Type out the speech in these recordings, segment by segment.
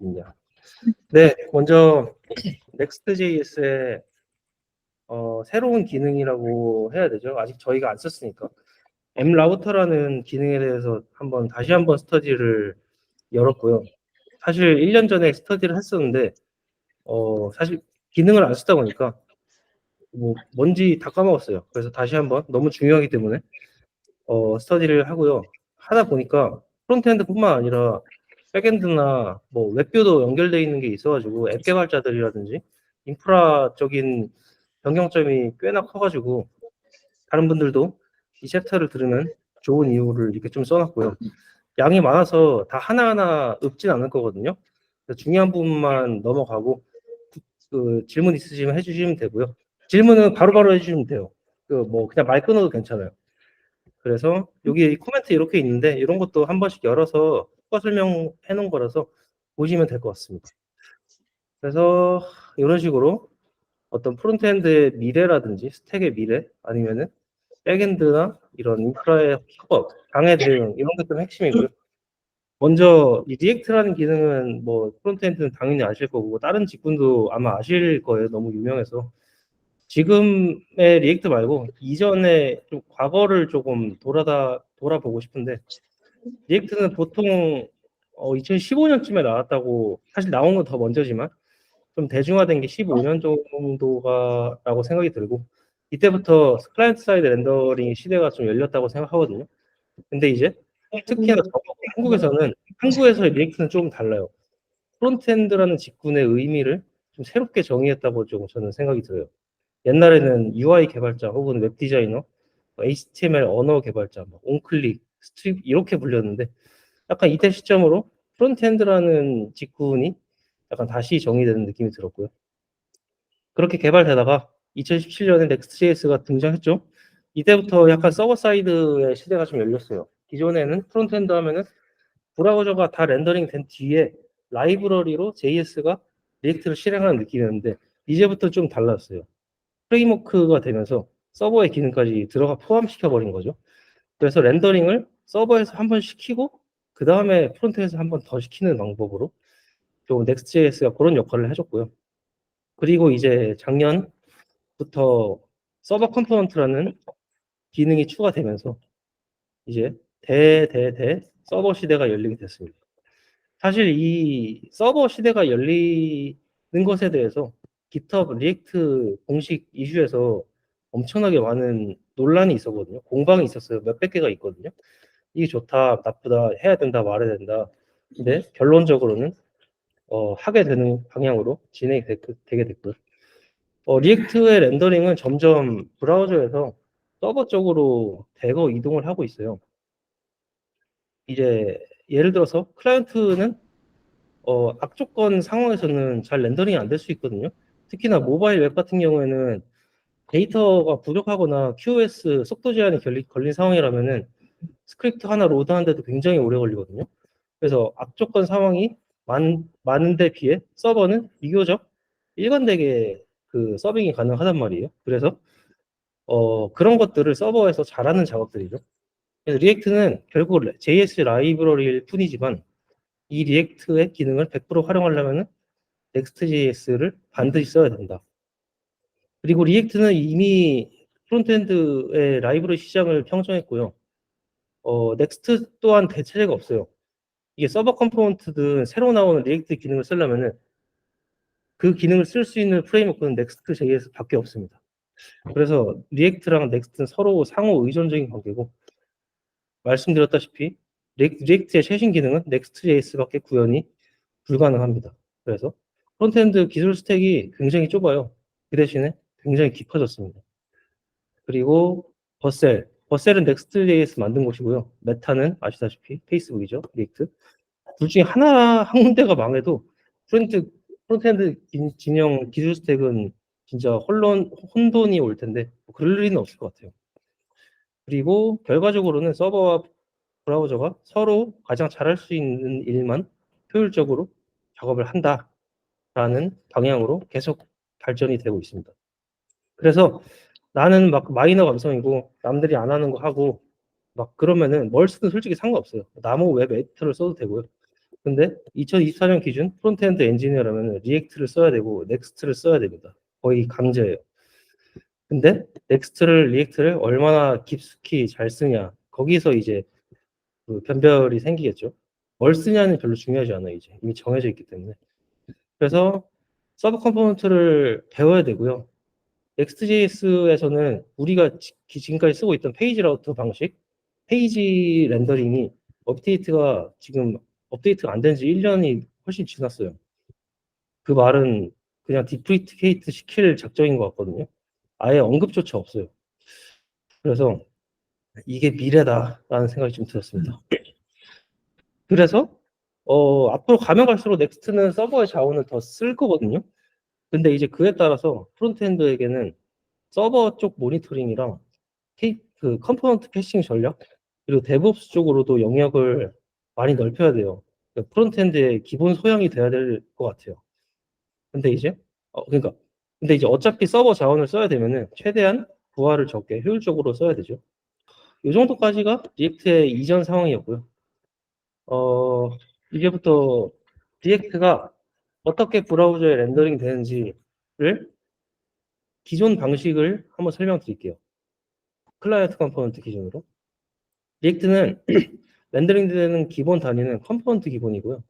있냐. 네, 먼저 Next.js의 새로운 기능이라고 해야 되죠. 아직 저희가 안 썼으니까. m라우터라는 기능에 대해서 다시 한번 스터디를 열었고요. 사실 1년 전에 스터디를 했었는데 사실 기능을 안 쓰다 보니까 뭔지 다 까먹었어요. 그래서 다시 한번 너무 중요하기 때문에 스터디를 하고요. 하다 보니까 프론트엔드뿐만 아니라 백엔드나 웹뷰도 연결되어 있는 게 있어가지고 앱 개발자들이라든지 인프라적인 변경점이 꽤나 커가지고 다른 분들도 이 챕터를 들으면 좋은 이유를 이렇게 좀 써놨고요. 양이 많아서 다 하나하나 읊진 않을 거거든요. 중요한 부분만 넘어가고 그 질문 있으시면 해주시면 되고요. 질문은 바로바로 해주시면 돼요. 그냥 말 끊어도 괜찮아요. 그래서 여기 코멘트 이렇게 있는데 이런 것도 한 번씩 열어서 추가 설명해 놓은 거라서 보시면 될 것 같습니다. 그래서 이런 식으로 어떤 프론트엔드의 미래라든지 스택의 미래 아니면은 백엔드나 이런 인프라의 협업, 장애 대응 이런 게 좀 핵심이고요. 먼저 이 리액트라는 기능은 프론트엔드는 당연히 아실 거고 다른 직군도 아마 아실 거예요. 너무 유명해서. 지금의 리액트 말고 이전에 좀 과거를 조금 돌아보고 싶은데 리액트는 보통 2015년쯤에 나왔다고 사실 나온 건 더 먼저지만 좀 대중화된 게 15년 정도가라고 생각이 들고 이때부터 클라이언트 사이드 렌더링 시대가 좀 열렸다고 생각하거든요. 근데 이제 특히나 한국에서의 리액트는 조금 달라요. 프론트엔드라는 직군의 의미를 좀 새롭게 정의했다고 좀 저는 생각이 들어요. 옛날에는 UI 개발자 혹은 웹 디자이너, HTML 언어 개발자, 온클릭, 스트립 이렇게 불렸는데 약간 이때 시점으로 프론트엔드라는 직군이 약간 다시 정의되는 느낌이 들었고요. 그렇게 개발되다가 2017년에 Next.js가 등장했죠. 이때부터 약간 서버 사이드의 시대가 좀 열렸어요. 기존에는 프론트엔드 하면은 브라우저가 다 렌더링 된 뒤에 라이브러리로 JS가 리액트를 실행하는 느낌이었는데 이제부터 좀 달랐어요. 프레임워크가 되면서 서버의 기능까지 포함시켜 버린 거죠. 그래서 렌더링을 서버에서 한 번 시키고 그 다음에 프론트에서 한 번 더 시키는 방법으로 좀 Next.js가 그런 역할을 해줬고요. 그리고 이제 작년부터 서버 컴포넌트라는 기능이 추가되면서 이제 대 서버 시대가 열리게 됐습니다. 사실 이 서버 시대가 열리는 것에 대해서 GitHub 리액트 공식 이슈에서 엄청나게 많은 논란이 있었거든요. 공방이 있었어요. 몇백 개가 있거든요. 이게 좋다, 나쁘다, 해야 된다, 말해야 된다. 근데 결론적으로는 하게 되는 방향으로 되게 됐고요. 리액트의 렌더링은 점점 브라우저에서 서버 쪽으로 대거 이동을 하고 있어요. 이제 예를 들어서 클라이언트는 악조건 상황에서는 잘 렌더링이 안 될 수 있거든요. 특히나 모바일 웹 같은 경우에는 데이터가 부족하거나 QoS 속도 제한이 걸린 상황이라면은 스크립트 하나 로드하는데도 굉장히 오래 걸리거든요. 그래서 악조건 상황이 많은데 비해 서버는 비교적 일관되게 그 서빙이 가능하단 말이에요. 그래서 그런 것들을 서버에서 잘하는 작업들이죠. 그래서 리액트는 결국 JS 라이브러리일 뿐이지만 이 리액트의 기능을 100% 활용하려면 Next.js를 반드시 써야 된다. 그리고 리액트는 이미 프론트엔드의 라이브러리 시장을 평정했고요. 넥스트 또한 대체제가 없어요. 이게 서버 컴포넌트든 새로 나오는 리액트 기능을 쓰려면은 그 기능을 쓸 수 있는 프레임워크는 Next.js밖에 없습니다. 그래서 리액트랑 넥스트는 서로 상호 의존적인 관계고 말씀드렸다시피 리액트의 최신 기능은 Next.js밖에 구현이 불가능합니다. 그래서 프론트엔드 기술 스택이 굉장히 좁아요. 그 대신에 굉장히 깊어졌습니다. 그리고 버셀은 Next.js 만든 곳이고요. 메타는 아시다시피 페이스북이죠. 리액트. 둘 중에 한 군데가 망해도 프론트엔드 진영 기술 스택은 진짜 혼돈이 올 텐데 그럴 리는 없을 것 같아요. 그리고 결과적으로는 서버와 브라우저가 서로 가장 잘할 수 있는 일만 효율적으로 작업을 한다라는 방향으로 계속 발전이 되고 있습니다. 그래서 나는 막 마이너 감성이고 남들이 안 하는 거 하고 막 그러면은 뭘 쓰든 솔직히 상관없어요. 나무 웹 에디터를 써도 되고요. 근데 2024년 기준 프론트엔드 엔지니어라면 리액트를 써야 되고 넥스트를 써야 됩니다. 거의 강제예요. 근데 넥스트를 리액트를 얼마나 깊숙이 잘 쓰냐 거기서 이제 그 변별이 생기겠죠. 뭘 쓰냐는 별로 중요하지 않아요. 이제 이미 정해져 있기 때문에. 그래서 서브 컴포넌트를 배워야 되고요. Next.js에서는 우리가 지금까지 쓰고 있던 페이지 라우터 방식, 페이지 렌더링이 지금 업데이트가 안 된 지 1년이 훨씬 지났어요. 그 말은 그냥 디프리케이트 시킬 작정인 것 같거든요. 아예 언급조차 없어요. 그래서 이게 미래다라는 생각이 좀 들었습니다. 그래서 앞으로 가면 갈수록 넥스트는 서버의 자원을 더 쓸 거거든요. 근데 이제 그에 따라서 프론트엔드에게는 서버 쪽 모니터링이랑 그 컴포넌트 캐싱 전략 그리고 데브옵스 쪽으로도 영역을 많이 넓혀야 돼요. 그러니까 프론트엔드의 기본 소양이 돼야 될 것 같아요. 근데 이제 그러니까 근데 이제 어차피 서버 자원을 써야 되면은 최대한 부하를 적게 효율적으로 써야 되죠. 이 정도까지가 리액트의 이전 상황이었고요. 어, 이제부터 리액트가 어떻게 브라우저에 렌더링 되는지를 기존 방식을 한번 설명드릴게요. 클라이언트 컴포넌트 기준으로. 리액트는 렌더링 되는 기본 단위는 컴포넌트 기본이고요.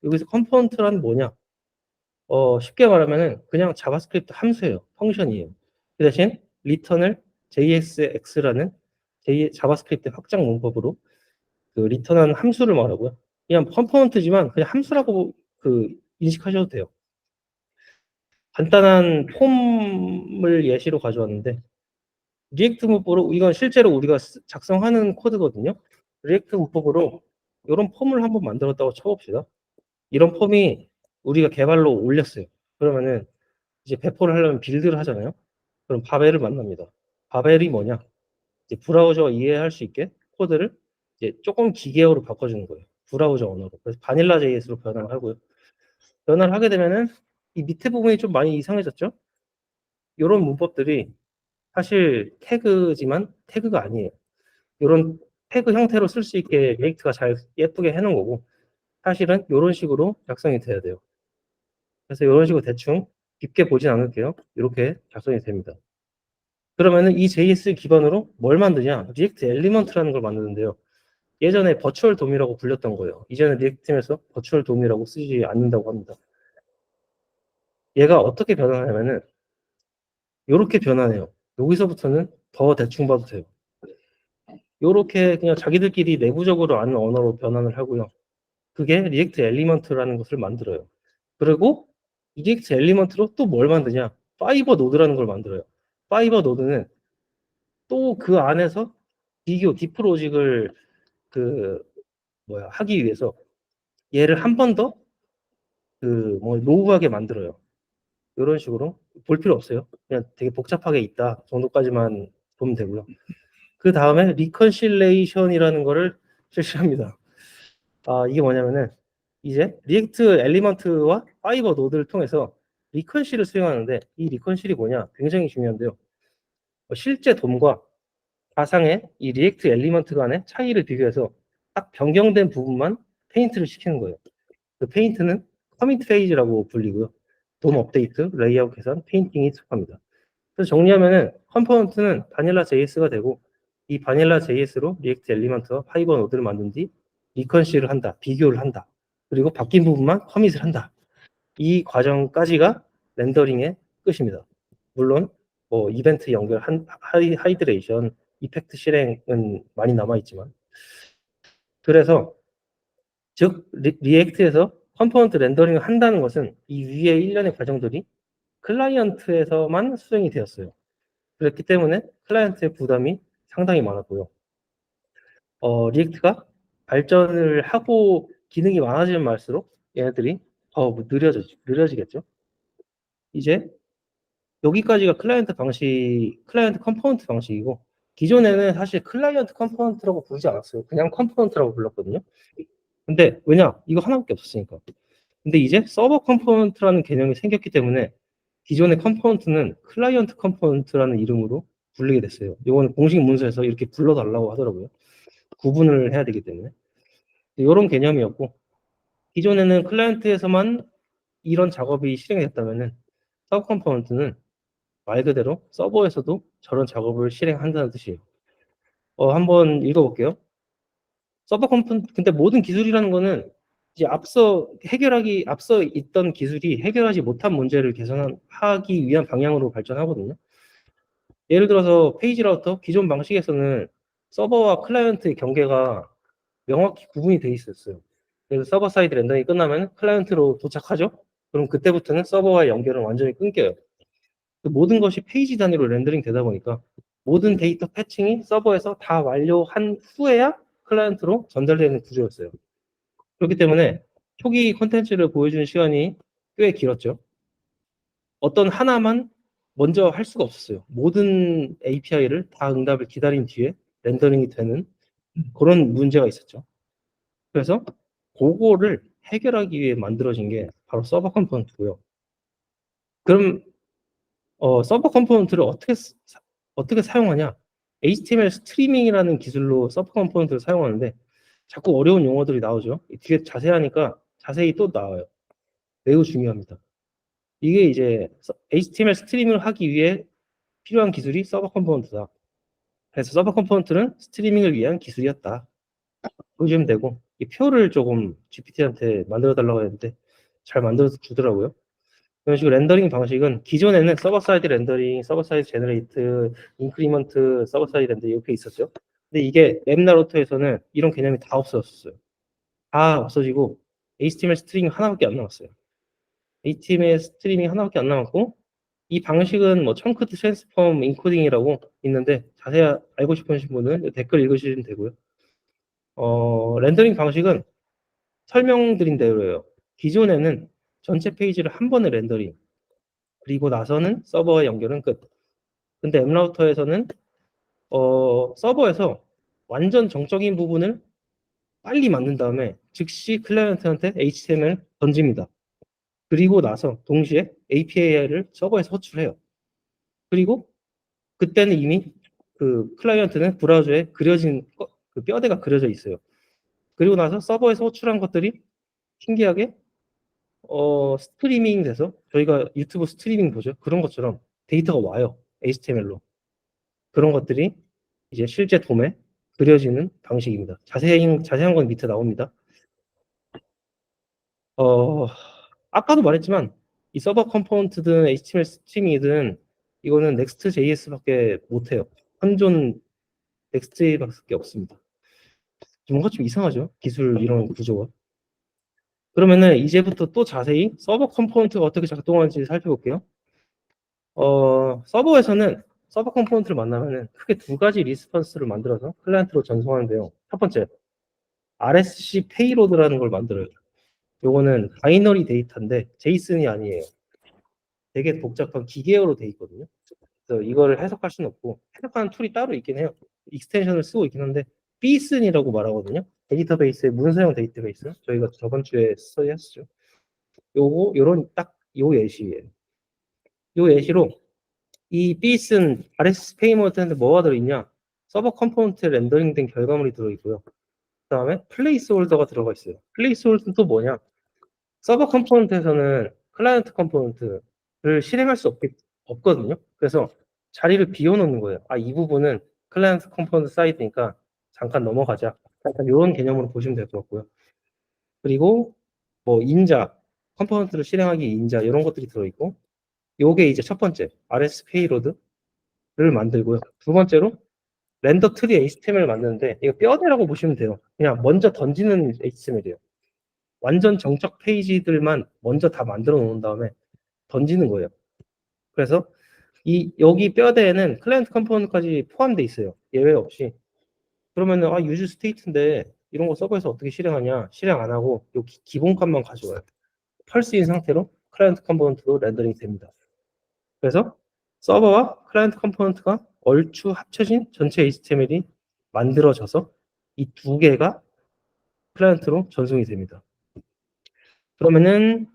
여기서 컴포넌트란 뭐냐? 쉽게 말하면은 그냥 자바스크립트 함수예요. 펑션이에요. 그 대신 리턴을 JSX라는 자바스크립트 확장 문법으로 그 리턴한 함수를 말하고요. 그냥 컴포넌트지만 그냥 함수라고 그 인식하셔도 돼요. 간단한 폼을 예시로 가져왔는데 리액트 문법으로 이건 실제로 우리가 작성하는 코드거든요. 리액트 문법으로 이런 폼을 한번 만들었다고 쳐봅시다. 이런 폼이 우리가 개발로 올렸어요. 그러면은 이제 배포를 하려면 빌드를 하잖아요. 그럼 바벨을 만납니다. 바벨이 뭐냐? 이제 브라우저가 이해할 수 있게 코드를 이제 조금 기계어로 바꿔주는 거예요. 브라우저 언어로. 그래서 바닐라 JS로 변환을 하고요. 변환을 하게 되면은 이 밑에 부분이 좀 많이 이상해졌죠? 이런 문법들이 사실 태그지만 태그가 아니에요. 이런 태그 형태로 쓸 수 있게 리액트가 잘 예쁘게 해놓은 거고 사실은 이런 식으로 작성이 돼야 돼요. 그래서 이런 식으로 대충 깊게 보진 않을게요. 이렇게 작성이 됩니다. 그러면은 이 JS 기반으로 뭘 만드냐? 리액트 엘리먼트라는 걸 만드는데요. 예전에 버추얼 돔이라고 불렸던 거예요. 이제는 리액트팀에서 버추얼 돔이라고 쓰지 않는다고 합니다. 얘가 어떻게 변환하냐면은 이렇게 변환해요. 여기서부터는 더 대충 봐도 돼요. 이렇게 그냥 자기들끼리 내부적으로 아는 언어로 변환을 하고요. 그게 리액트 엘리먼트라는 것을 만들어요. 그리고 이 리액트 엘리먼트로 또 뭘 만드냐? 파이버 노드라는 걸 만들어요. 파이버 노드는 또 그 안에서 디프 로직을 하기 위해서 얘를 한 번 더 로우하게 만들어요. 이런 식으로 볼 필요 없어요. 그냥 되게 복잡하게 있다 정도까지만 보면 되고요. 그 다음에 리컨실레이션이라는 거를 실시합니다. 이게 뭐냐면은 이제 리액트 엘리먼트와 파이버 노드를 통해서 리컨실을 수행하는데 이 리컨실이 뭐냐? 굉장히 중요한데요. 실제 돔과 가상의 이 리액트 엘리먼트 간의 차이를 비교해서 딱 변경된 부분만 페인트를 시키는 거예요. 그 페인트는 커밋 페이지라고 불리고요. 돔 업데이트, 레이아웃 개선, 페인팅이 속합니다. 그래서 정리하면은 컴포넌트는 바닐라 JS가 되고 이 바닐라 JS로 리액트 엘리먼트와 파이버 노드를 만든 뒤 리컨실을 한다, 비교를 한다. 그리고 바뀐 부분만 커밋을 한다. 이 과정까지가 렌더링의 끝입니다. 물론 이벤트 연결, 하이드레이션, 이펙트 실행은 많이 남아있지만 그래서 즉 리액트에서 컴포넌트 렌더링을 한다는 것은 이 위의 일련의 과정들이 클라이언트에서만 수행이 되었어요. 그렇기 때문에 클라이언트의 부담이 상당히 많았고요. 리액트가 발전을 하고 기능이 많아지면 말수록 얘네들이 더 느려지겠죠. 이제 여기까지가 클라이언트 컴포넌트 방식이고 기존에는 사실 클라이언트 컴포넌트라고 부르지 않았어요. 그냥 컴포넌트라고 불렀거든요. 근데 왜냐? 이거 하나밖에 없었으니까. 근데 이제 서버 컴포넌트라는 개념이 생겼기 때문에 기존의 컴포넌트는 클라이언트 컴포넌트라는 이름으로 불리게 됐어요. 이거는 공식 문서에서 이렇게 불러달라고 하더라고요. 구분을 해야 되기 때문에. 이런 개념이었고 기존에는 클라이언트에서만 이런 작업이 실행됐다면은 서브 컴포넌트는 말 그대로 서버에서도 저런 작업을 실행한다는 뜻이에요. 한번 읽어볼게요. 서버 컴포넌트, 근데 모든 기술이라는 거는 이제 앞서 있던 기술이 해결하지 못한 문제를 개선하기 위한 방향으로 발전하거든요. 예를 들어서 페이지 라우터 기존 방식에서는 서버와 클라이언트의 경계가 명확히 구분이 돼 있었어요. 그래서 서버 사이드 렌더링이 끝나면 클라이언트로 도착하죠. 그럼 그때부터는 서버와의 연결은 완전히 끊겨요. 그 모든 것이 페이지 단위로 렌더링 되다 보니까 모든 데이터 패칭이 서버에서 다 완료한 후에야 클라이언트로 전달되는 구조였어요. 그렇기 때문에 초기 콘텐츠를 보여주는 시간이 꽤 길었죠. 어떤 하나만 먼저 할 수가 없었어요. 모든 API를 다 응답을 기다린 뒤에 렌더링이 되는 그런 문제가 있었죠. 그래서 그거를 해결하기 위해 만들어진 게 바로 서버 컴포넌트고요. 그럼 서버 컴포넌트를 어떻게 사용하냐? HTML 스트리밍이라는 기술로 서버 컴포넌트를 사용하는데 자꾸 어려운 용어들이 나오죠. 뒤에 자세히 또 나와요. 매우 중요합니다. 이게 이제 HTML 스트리밍을 하기 위해 필요한 기술이 서버 컴포넌트다. 그래서 서버 컴포넌트는 스트리밍을 위한 기술이었다. 보여주면 되고 이 표를 조금 GPT한테 만들어 달라고 했는데 잘 만들어서 주더라고요. 이런 식으로 렌더링 방식은 기존에는 서버 사이드 렌더링, 서버 사이드 제너레이트, 인크리먼트, 서버 사이드 렌더링 이렇게 있었죠. 근데 이게 랩나루토에서는 이런 개념이 다 없어졌어요. 다 없어지고 HTML 스트리밍 하나밖에 안 남았어요. HTML 스트리밍 하나밖에 안 남았고 이 방식은 뭐 청크 트랜스폼 인코딩이라고 있는데 자세히 알고 싶으신 분은 댓글 읽으시면 되고요. 렌더링 방식은 설명드린 대로예요. 기존에는 전체 페이지를 한 번에 렌더링, 그리고 나서는 서버와 연결은 끝. 근데 앱라우터에서는 서버에서 완전 정적인 부분을 빨리 만든 다음에 즉시 클라이언트한테 HTML 던집니다. 그리고 나서 동시에 API를 서버에서 호출해요. 그리고 그때는 이미 그 클라이언트는 브라우저에 그 뼈대가 그려져 있어요. 그리고 나서 서버에서 호출한 것들이 신기하게 스트리밍 돼서 저희가 유튜브 스트리밍 보죠. 그런 것처럼 데이터가 와요. HTML로. 그런 것들이 이제 실제 돔에 그려지는 방식입니다. 자세한 건 밑에 나옵니다. 어, 아까도 말했지만 이 서버 컴포넌트든 HTML 스트리밍이든 이거는 Next.js밖에 못해요. 현존 Next.js밖에 없습니다. 뭔가 좀 이상하죠? 기술 이런 구조가. 그러면은 이제부터 또 자세히 서버 컴포넌트가 어떻게 작동하는지 살펴볼게요. 서버 컴포넌트를 만나면은 크게 두 가지 리스폰스를 만들어서 클라이언트로 전송하는데요. 첫 번째, RSC 페이로드라는 걸 만들어요. 요거는 바이너리 데이터인데 제이슨이 아니에요. 되게 복잡한 기계어로 돼 있거든요. 그래서 이거를 해석할 수는 없고 해석하는 툴이 따로 있긴 해요. 익스텐션을 쓰고 있긴 한데 BSN이라고 말하거든요. 데이터베이스의 문서형 데이터베이스. 저희가 저번 주에 스터디했었죠. 요런 딱 요 예시예요. 요 예시로 이 BSN RSS 페이먼트한테 뭐가 들어있냐? 서버 컴포넌트 렌더링된 결과물이 들어있고요. 그 다음에 플레이스 홀더가 들어가 있어요. 플레이스 홀더는 또 뭐냐? 서버 컴포넌트에서는 클라이언트 컴포넌트를 실행할 수 없거든요. 그래서 자리를 비워놓는 거예요. 이 부분은 클라이언트 컴포넌트 사이드니까 잠깐 넘어가자. 약간 이런 개념으로 보시면 될 것 같고요. 그리고 뭐 인자, 컴포넌트를 실행하기 인자 이런 것들이 들어있고 요게 이제 첫 번째 RS 페이로드를 만들고요. 두 번째로 렌더 트리 HTML을 만드는데 이거 뼈대라고 보시면 돼요. 그냥 먼저 던지는 HTML이에요. 완전 정적 페이지들만 먼저 다 만들어 놓은 다음에 던지는 거예요. 그래서 여기 뼈대에는 클라이언트 컴포넌트까지 포함되어 있어요. 예외 없이. 그러면은 유즈 스테이트인데 이런 거 서버에서 어떻게 실행하냐? 실행 안 하고 요 기본 값만 가져와요. 펄스인 상태로 클라이언트 컴포넌트로 렌더링이 됩니다. 그래서 서버와 클라이언트 컴포넌트가 얼추 합쳐진 전체 HTML이 만들어져서 이 두 개가 클라이언트로 전송이 됩니다. 그러면은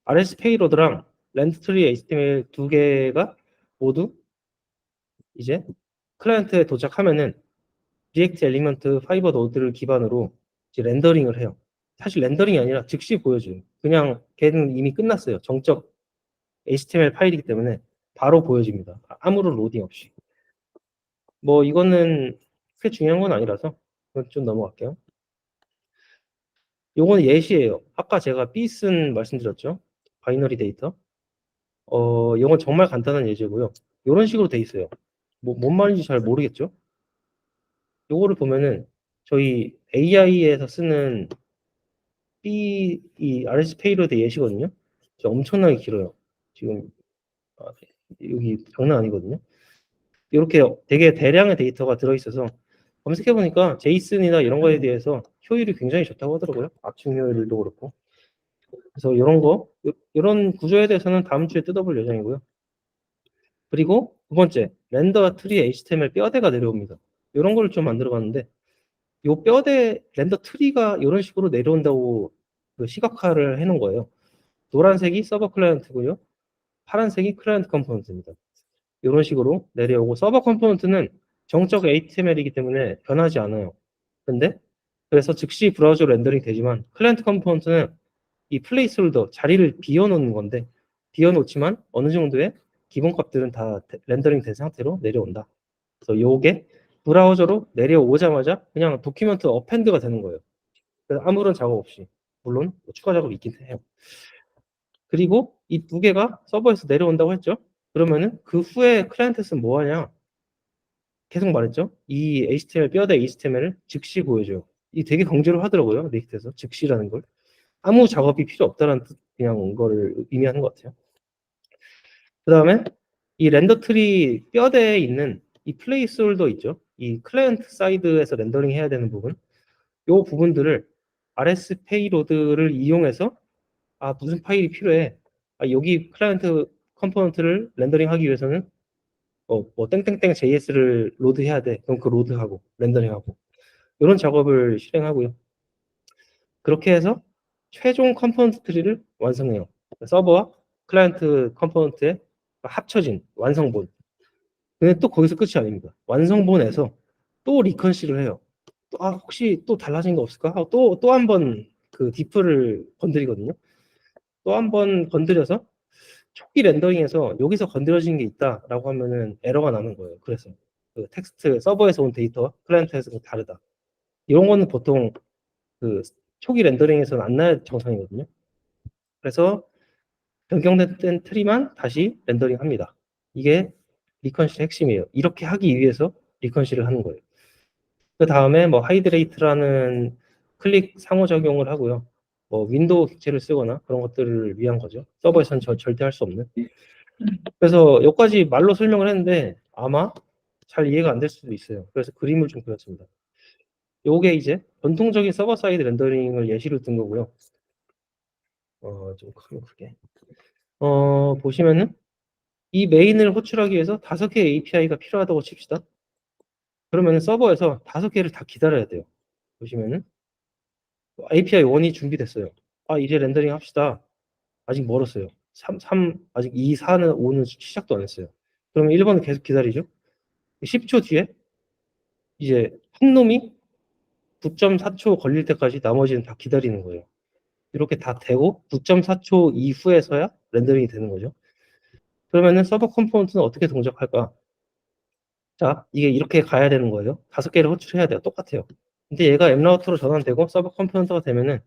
RS 페이로드랑 렌트트리 HTML 두 개가 모두 이제 클라이언트에 도착하면은 리액트 엘리먼트 파이버 노드를 기반으로 이제 렌더링을 해요. 사실 렌더링이 아니라 즉시 보여줘요. 그냥 걔는 이미 끝났어요. 정적 HTML 파일이기 때문에 바로 보여집니다. 아무런 로딩 없이. 뭐 이거는 크게 중요한 건 아니라서 그건 좀 넘어갈게요. 요거는 예시예요. 아까 제가 bsyn 말씀드렸죠. 바이너리 데이터. 이건 정말 간단한 예제고요. 이런 식으로 돼 있어요. 뭔 말인지 잘 모르겠죠? 요거를 보면은 저희 AI에서 쓰는 이 RS 페이로드 예시거든요. 엄청나게 길어요. 지금 아, 여기 장난 아니거든요. 이렇게 되게 대량의 데이터가 들어있어서 검색해보니까 제이슨이나 이런 거에 대해서 효율이 굉장히 좋다고 하더라고요. 압축 효율도 그렇고. 그래서 이런 거, 이런 구조에 대해서는 다음 주에 뜯어볼 예정이고요. 그리고 두 번째, 렌더 트리 HTML 뼈대가 내려옵니다. 이런 걸 좀 만들어봤는데, 요 뼈대 렌더 트리가 이런 식으로 내려온다고 그 시각화를 해놓은 거예요. 노란색이 서버 클라이언트고요. 파란색이 클라이언트 컴포넌트입니다. 이런 식으로 내려오고 서버 컴포넌트는 정적 HTML이기 때문에 변하지 않아요. 근데 그래서 즉시 브라우저 렌더링 되지만 클라이언트 컴포넌트는 이 플레이스홀더 자리를 비워놓는 건데 비워놓지만 어느 정도의 기본 값들은 다 렌더링 된 상태로 내려온다. 그래서 요게 브라우저로 내려오자마자 그냥 도큐먼트 어펜드가 되는 거예요. 그래서 아무런 작업 없이. 물론 뭐 추가 작업이 있긴 해요. 그리고 이 두 개가 서버에서 내려온다고 했죠. 그러면은 그 후에 클라이언트는 뭐 하냐? 계속 말했죠. 이 HTML 뼈대 HTML을 즉시 보여줘요. 이 되게 강조를 하더라고요. 리액트에서 즉시라는 걸. 아무 작업이 필요 없다는 뜻 그냥 거를 의미하는 것 같아요. 그 다음에 이 렌더 트리 뼈대에 있는 이 플레이스홀더 있죠. 이 클라이언트 사이드에서 렌더링 해야 되는 부분. 이 부분들을 RS 페이로드를 이용해서 무슨 파일이 필요해. 여기 클라이언트 컴포넌트를 렌더링 하기 위해서는 뭐 땡땡땡 JS를 로드해야 돼. 그럼 그 로드하고 렌더링하고 이런 작업을 실행하고요. 그렇게 해서 최종 컴포넌트 트리를 완성해요. 서버와 클라이언트 컴포넌트의 합쳐진 완성본. 근데 또 거기서 끝이 아닙니다. 완성본에서 또 리컨실을 해요. 혹시 또 달라진 거 없을까? 하고 또 한 번 그 디프를 건드리거든요. 또 한 번 건드려서 초기 렌더링에서 여기서 건드려진 게 있다라고 하면은 에러가 나는 거예요. 그래서 그 텍스트 서버에서 온 데이터와 클라이언트에서 다르다. 이런 거는 보통 그 초기 렌더링에서는 안 나야 정상이거든요. 그래서 변경된 트리만 다시 렌더링 합니다. 이게 리컨실의 핵심이에요. 이렇게 하기 위해서 리컨실을 하는 거예요. 그 다음에 뭐 하이드레이트라는 클릭 상호작용을 하고요. 뭐 윈도우 객체를 쓰거나 그런 것들을 위한 거죠. 서버에서는 절대 할 수 없는. 그래서 여기까지 말로 설명을 했는데 아마 잘 이해가 안 될 수도 있어요. 그래서 그림을 좀 그렸습니다. 요게 이제 전통적인 서버 사이드 렌더링을 예시로 든 거고요. 좀 크게. 보시면은 이 메인을 호출하기 위해서 5개의 API가 필요하다고 칩시다. 그러면은 서버에서 5개를 다 기다려야 돼요. 보시면은 API 1이 준비됐어요. 이제 렌더링 합시다. 아직 멀었어요. 아직 2, 4는 5는 시작도 안 했어요. 그러면 1번은 계속 기다리죠. 10초 뒤에 이제 한 놈이 9.4초 걸릴 때까지 나머지는 다 기다리는 거예요. 이렇게 다 되고 9.4초 이후에서야 렌더링이 되는 거죠. 그러면은 서버 컴포넌트는 어떻게 동작할까? 자, 이게 이렇게 가야 되는 거예요. 5개를 호출해야 돼요. 똑같아요. 근데 얘가 엠라우터로 전환되고 서버 컴포넌트가 되면은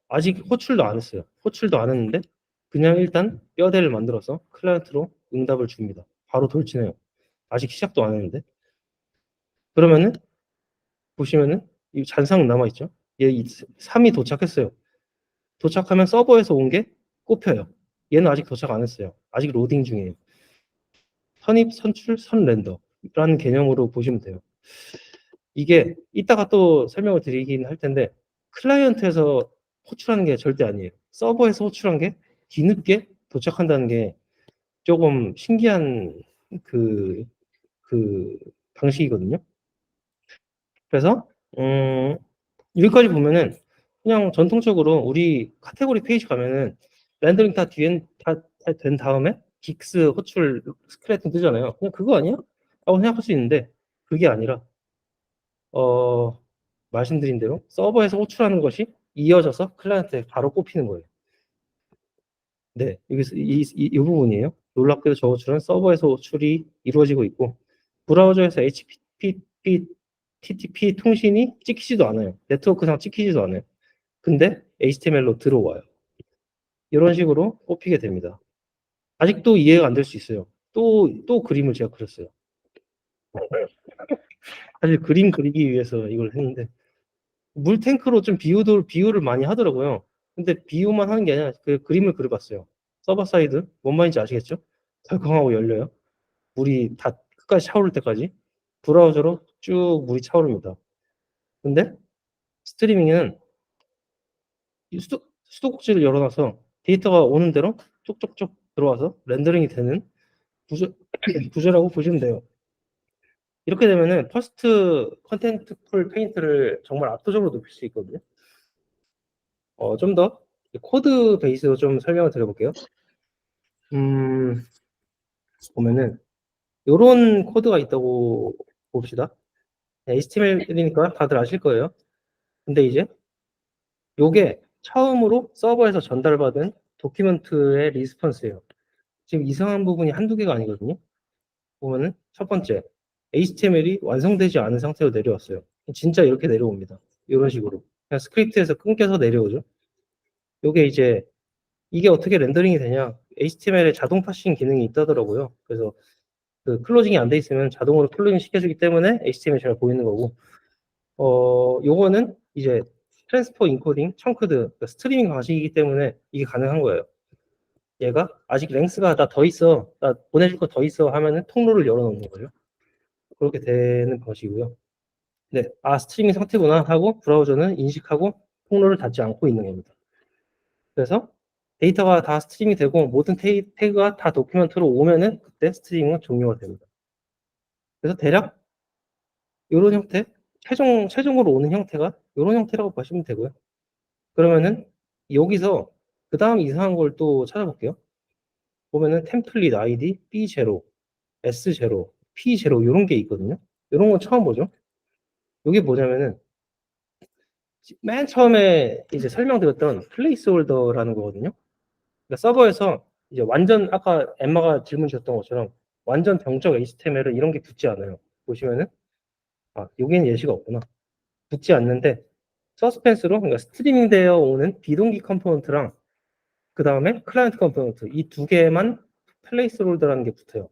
아직 호출도 안 했어요. 호출도 안 했는데 그냥 일단 뼈대를 만들어서 클라이언트로 응답을 줍니다. 바로 돌진해요. 아직 시작도 안 했는데. 그러면은 보시면은 이 잔상 남아있죠? 얘 3이 도착했어요. 도착하면 서버에서 온 게 꼽혀요. 얘는 아직 도착 안 했어요. 아직 로딩 중이에요. 선입, 선출, 선렌더라는 개념으로 보시면 돼요. 이게 이따가 또 설명을 드리긴 할 텐데 클라이언트에서 호출하는 게 절대 아니에요. 서버에서 호출한 게 뒤늦게 도착한다는 게 조금 신기한 그, 그 방식이거든요. 그래서 여기까지 보면은 그냥 전통적으로 우리 카테고리 페이지 가면은 렌더링 다 된 다음에 긱스 호출 스켈레톤 뜨잖아요. 그냥 그거 아니야? 라고 생각할 수 있는데 그게 아니라 어 말씀드린 대로 서버에서 호출하는 것이 이어져서 클라이언트에 바로 꼽히는 거예요. 네, 여기서 이 부분이에요. 놀랍게도 저 호출은 서버에서 호출이 이루어지고 있고 브라우저에서 HTTP 통신이 찍히지도 않아요. 네트워크상 찍히지도 않아요. 근데 HTML로 들어와요. 이런 식으로 꼽히게 됩니다. 아직도 이해가 안 될 수 있어요. 또 그림을 제가 그렸어요. 사실 그림 그리기 위해서 이걸 했는데 물탱크로 좀 비유를 많이 하더라고요. 근데 비유만 하는 게 아니라 그 그림을 그려봤어요. 서버 사이드 뭔 말인지 아시겠죠? 덜컹하고 열려요. 물이 다 끝까지 차오를 때까지 브라우저로 쭉 물이 차오릅니다. 근데 스트리밍에는 이 수도꼭지를 열어놔서 데이터가 오는 대로 쪽쪽쪽 들어와서 렌더링이 되는 구조라고 보시면 돼요. 이렇게 되면은 퍼스트 컨텐츠풀 페인트를 정말 압도적으로 높일 수 있거든요. 좀 더 코드 베이스로 좀 설명을 드려볼게요. 보면은 요런 코드가 있다고 봅시다. HTML이니까 다들 아실 거예요. 근데 이제 요게 처음으로 서버에서 전달받은 도큐멘트의 리스폰스예요. 지금 이상한 부분이 한두 개가 아니거든요. 보면은 첫 번째, HTML이 완성되지 않은 상태로 내려왔어요. 진짜 이렇게 내려옵니다. 이런 식으로. 그냥 스크립트에서 끊겨서 내려오죠. 요게 이제 이게 어떻게 렌더링이 되냐? HTML에 자동 파싱 기능이 있다더라고요. 그래서 그 클로징이 안 돼 있으면 자동으로 클로징 시켜주기 때문에 HTML이 잘 보이는 거고, 요거는 이제 트랜스퍼 인코딩, 청크드, 그러니까 스트리밍 방식이기 때문에 이게 가능한 거예요. 얘가 아직 랭스가 나 더 있어, 나 보내줄 거 더 있어 하면은 통로를 열어놓는 거예요. 그렇게 되는 방식이고요. 네, 스트리밍 상태구나 하고 브라우저는 인식하고 통로를 닫지 않고 있는 겁니다. 그래서 데이터가 다 스트리밍이 되고 모든 태그가 다 도큐멘트로 오면은 그때 스트리밍은 종료가 됩니다. 그래서 대략 이런 형태, 최종으로 오는 형태가 이런 형태라고 보시면 되고요. 그러면은 여기서 그 다음 이상한 걸 또 찾아볼게요. 보면은 템플릿 ID B0, S0, P0 이런 게 있거든요. 이런 건 처음 보죠. 이게 뭐냐면은 맨 처음에 이제 설명드렸던 플레이스홀더라는 거거든요. 그러니까 서버에서 이제 완전 아까 엠마가 질문 주셨던 것처럼 완전 병적 HTML은 이런 게 붙지 않아요. 보시면은 여기는 예시가 없구나. 붙지 않는데 서스펜스로 그러니까 스트리밍 되어 오는 비동기 컴포넌트랑 그 다음에 클라이언트 컴포넌트 이 두 개만 플레이스홀더라는 게 붙어요.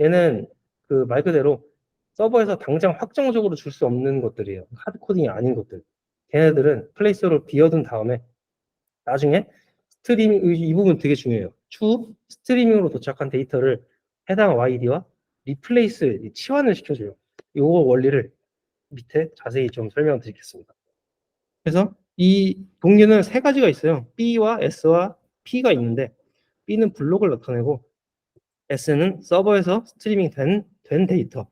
얘는 그 말 그대로 서버에서 당장 확정적으로 줄 수 없는 것들이에요. 하드 코딩이 아닌 것들. 걔네들은 플레이스홀더 비워둔 다음에 나중에 스트리밍 이 부분 되게 중요해요. 추후 스트리밍으로 도착한 데이터를 해당 YD와 리플레이스 치환을 시켜줘요. 요 원리를 밑에 자세히 좀 설명드리겠습니다. 그래서 이 동류는 세 가지가 있어요. B와 S와 P가 있는데 B는 블록을 나타내고 S는 서버에서 스트리밍 된 데이터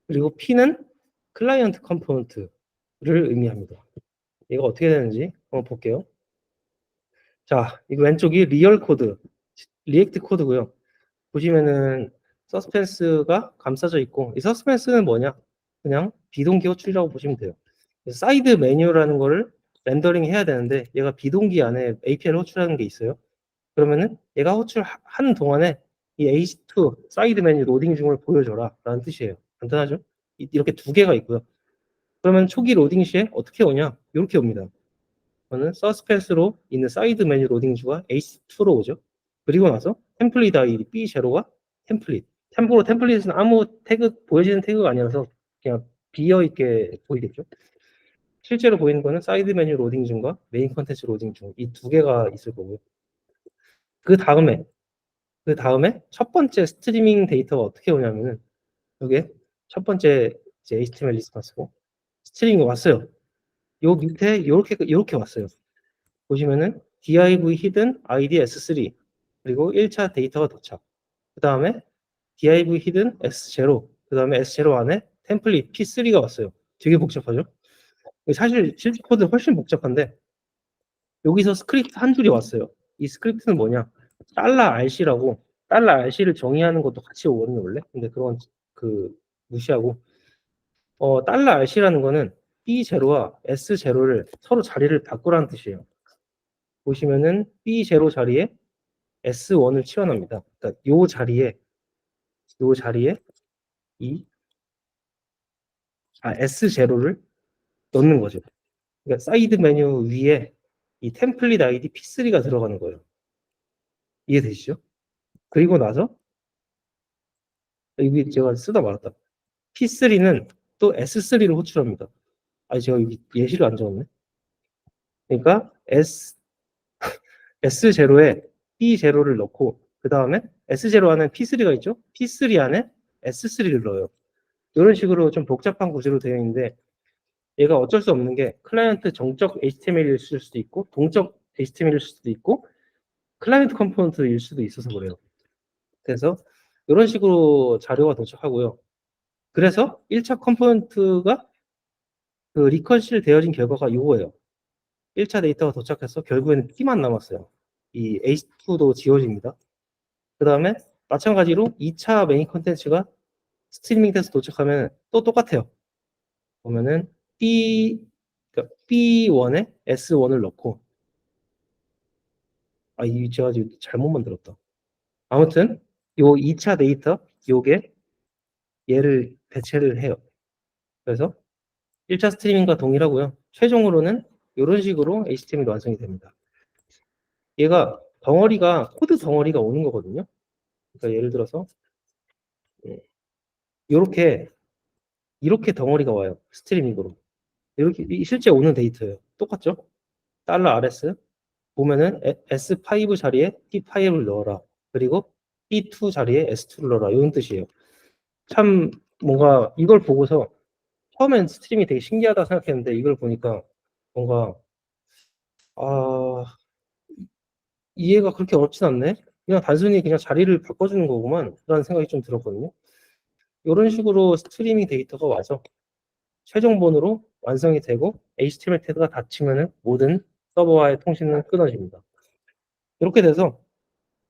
그리고 P는 클라이언트 컴포넌트를 의미합니다. 이거 어떻게 되는지 한번 볼게요. 자, 이거 왼쪽이 리얼 코드, 리액트 코드고요. 보시면은 서스펜스가 감싸져 있고 이 서스펜스는 뭐냐? 그냥 비동기 호출이라고 보시면 돼요. 사이드 메뉴라는 거를 렌더링 해야 되는데 얘가 비동기 안에 API를 호출하는 게 있어요. 그러면은 얘가 호출하는 동안에 이 H2 사이드 메뉴 로딩 중을 보여줘라 라는 뜻이에요. 간단하죠? 이렇게 두 개가 있고요. 그러면 초기 로딩 시에 어떻게 오냐? 이렇게 옵니다. 저는 서스펜스로 있는 사이드 메뉴 로딩 주가 H2로 오죠. 그리고 나서 템플릿 아이디 B0가 템플릿. 참고로 템플릿은 아무 태그 보여지는 태그가 아니라서 그냥 비어 있게 보이겠죠. 실제로 보이는 거는 사이드 메뉴 로딩 중과 메인 컨텐츠 로딩 중 이 두 개가 있을 거고요. 그 다음에 첫 번째 스트리밍 데이터가 어떻게 오냐면은 이게 첫 번째 이제 HTML 리스폰스고 스트링이 왔어요. 요 밑에 이렇게 왔어요. 보시면은 div hidden id s3 그리고 1차 데이터가 도착. 그 다음에 div hidden s0 그 다음에 s0 안에 템플릿 p3가 왔어요. 되게 복잡하죠? 사실 실제 코드는 훨씬 복잡한데 여기서 스크립트 한 줄이 왔어요. 이 스크립트는 뭐냐? $rc라고 $rc를 정의하는 것도 같이 오거든요 원래. 근데 그건 그 무시하고 $rc라는 거는 B0와 S0를 서로 자리를 바꾸라는 뜻이에요. 보시면은 B0 자리에 S1을 치환합니다. 그러니까 요 자리에 이 S0를 넣는 거죠. 그러니까 사이드 메뉴 위에 이 템플릿 아이디 P3가 들어가는 거예요. 이해되시죠? 그리고 나서 여기 제가 쓰다 말았다. P3는 또 S3를 호출합니다. 아니 제가 여기 예시를 안 적었네. 그러니까 S0에 P0를 넣고 그 다음에 S0 안에 P3가 있죠? P3 안에 S3를 넣어요. 이런 식으로 좀 복잡한 구조로 되어 있는데 얘가 어쩔 수 없는 게 클라이언트 정적 HTML일 수도 있고 동적 HTML일 수도 있고 클라이언트 컴포넌트일 수도 있어서 그래요. 그래서 이런 식으로 자료가 도착하고요. 그래서 1차 컴포넌트가 그 리컨실 되어진 결과가 이거예요. 1차 데이터가 도착해서 결국에는 P만 남았어요. 이 H2도 지워집니다. 그 다음에 마찬가지로 2차 메인 컨텐츠가 스트리밍 돼서 도착하면 또 똑같아요. 보면은 그러니까 B1에 S1을 넣고 이 제가 지금 잘못 만들었다. 아무튼 요 2차 데이터 요게 얘를 대체를 해요. 그래서 1차 스트리밍과 동일하고요. 최종으로는 이런 식으로 HTML이 완성이 됩니다. 얘가 코드 덩어리가 오는 거거든요. 그러니까 예를 들어서 이렇게 덩어리가 와요. 스트리밍으로. 이렇게 실제 오는 데이터예요. 똑같죠? $rs 보면은 S5 자리에 P5를 넣어라. 그리고 P2 자리에 S2를 넣어라. 이런 뜻이에요. 참 뭔가 이걸 보고서 처음엔 스트림이 되게 신기하다 생각했는데 이걸 보니까 뭔가 이해가 그렇게 어렵진 않네. 그냥 단순히 그냥 자리를 바꿔주는 거구만 라는 생각이 좀 들었거든요. 이런 식으로 스트리밍 데이터가 와서 최종본으로 완성이 되고 HTML 태그가 닫히면은 모든 서버와의 통신은 끊어집니다. 이렇게 돼서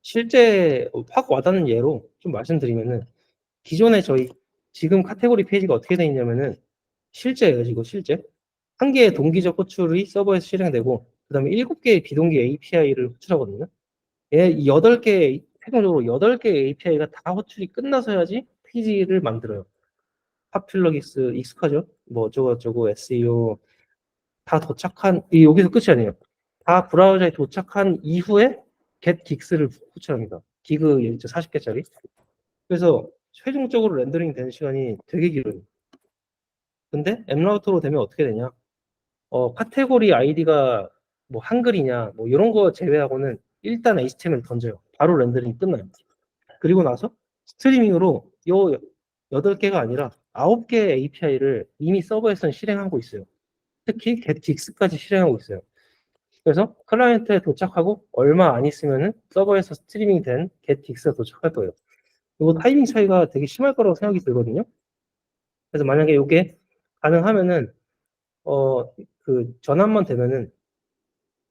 실제 확 와닿는 예로 좀 말씀드리면은 기존에 저희 지금 카테고리 페이지가 어떻게 되어 있냐면은 실제예요. 이거 실제. 한 개의 동기적 호출이 서버에서 실행되고 그다음에 7개의 비동기 API를 호출하거든요. 얘 8개 최종적으로 8개의 API가 다 호출이 끝나서야지 페이지를 만들어요. 팝필러기스 익숙하죠? 뭐 어쩌고저쩌고 SEO 다 도착한 여기서 끝이 아니에요. 다 브라우저에 도착한 이후에 get gigs를 호출합니다. 기그 40개짜리. 그래서 최종적으로 렌더링 되는 시간이 되게 길어요. 근데 엠라우터로 되면 어떻게 되냐? 카테고리 아이디가 뭐 한글이냐, 뭐 이런 거 제외하고는 일단 HTML 던져요. 바로 렌더링 끝나요. 그리고 나서 스트리밍으로 요 8개가 아니라 9개의 API를 이미 서버에서는 실행하고 있어요. 특히 getGix까지 실행하고 있어요. 그래서 클라이언트에 도착하고 얼마 안 있으면은 서버에서 스트리밍 된 getGix가 도착할 거예요. 이거 타이밍 차이가 되게 심할 거라고 생각이 들거든요. 그래서 만약에 이게 가능하면은 그 전환만 되면은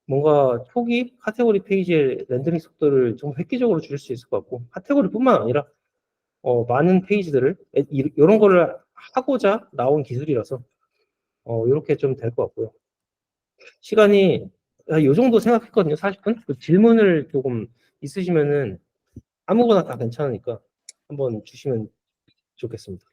뭔가 초기 카테고리 페이지의 렌더링 속도를 좀 획기적으로 줄일 수 있을 것 같고 카테고리뿐만 아니라 많은 페이지들을 이런 거를 하고자 나온 기술이라서 이렇게 좀 될 것 같고요. 시간이 이 정도 생각했거든요. 40분? 그 질문을 조금 있으시면은 아무거나 다 괜찮으니까 한번 주시면 좋겠습니다.